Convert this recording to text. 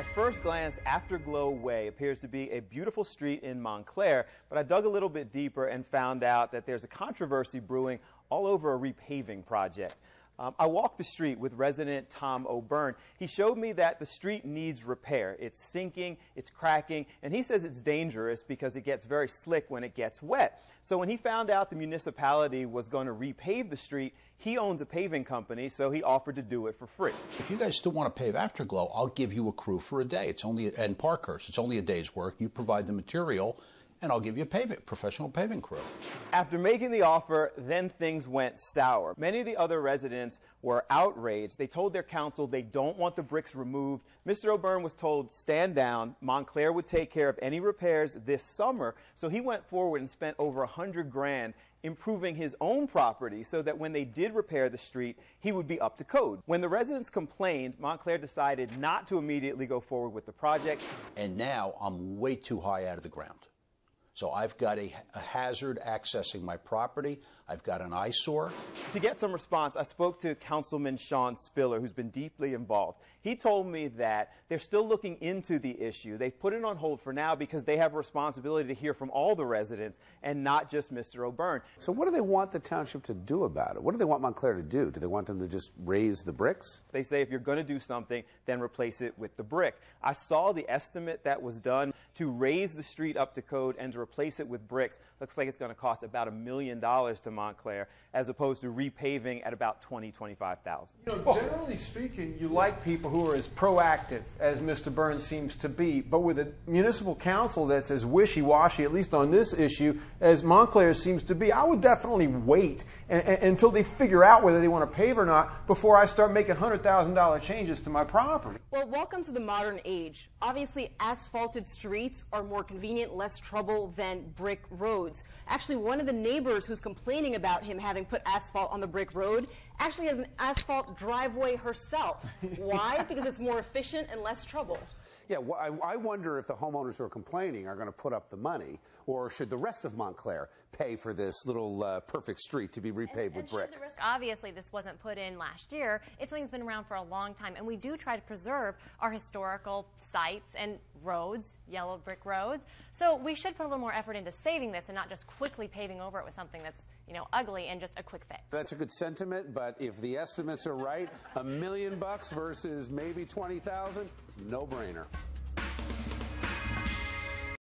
At first glance, Afterglow Way appears to be a beautiful street in Montclair, but I dug a little bit deeper and found out that there's a controversy brewing all over a repaving project. I walked the street with resident Tom O'Byrne. He showed me that the street needs repair. It's sinking, it's cracking, and he says it's dangerous because it gets very slick when it gets wet. So when he found out the municipality was going to repave the street, he owns a paving company, so he offered to do it for free. If you guys still want to pave Afterglow, I'll give you a crew for a day. It's only, and Parkhurst, it's only a day's work. You provide the material, and I'll give you a professional paving crew. After making the offer, then things went sour. Many of the other residents were outraged. They told their council they don't want the bricks removed. Mr. O'Byrne was told, stand down. Montclair would take care of any repairs this summer. So he went forward and spent over $100 grand improving his own property so that when they did repair the street, he would be up to code. When the residents complained, Montclair decided not to immediately go forward with the project. And now I'm way too high out of the ground. So I've got a hazard accessing my property. I've got an eyesore. To get some response, I spoke to Councilman Sean Spiller, who's been deeply involved. He told me that they're still looking into the issue. They've put it on hold for now because they have a responsibility to hear from all the residents and not just Mr. O'Byrne. So what do they want the township to do about it? What do they want Montclair to do? Do they want them to just raise the bricks? They say if you're going to do something, then replace it with the brick. I saw the estimate that was done to raise the street up to code and to replace it with bricks. Looks like it's going to cost about $1 million to Montclair, as opposed to repaving at about $20,000 to $25,000. You know, generally speaking, you like people who are as proactive as Mr. Burns seems to be, but with a municipal council that's as wishy-washy, at least on this issue, as Montclair seems to be, I would definitely wait until they figure out whether they want to pave or not before I start making $100,000 changes to my property. Well, welcome to the modern age. Obviously, asphalted streets are more convenient, less trouble than brick roads. Actually, one of the neighbors who's complaining about him having put asphalt on the brick road actually has an asphalt driveway herself. Why? Because it's more efficient and less trouble. Yeah, well, I wonder if the homeowners who are complaining are going to put up the money, or should the rest of Montclair pay for this little perfect street to be repaved with brick? Obviously, this wasn't put in last year. It's something that's been around for a long time, and we do try to preserve our historical sites and roads, yellow brick roads. So we should put a little more effort into saving this and not just quickly paving over it with something that's, you know, ugly and just a quick fix. That's a good sentiment, but if the estimates are right, $1 million versus maybe 20,000, no brainer.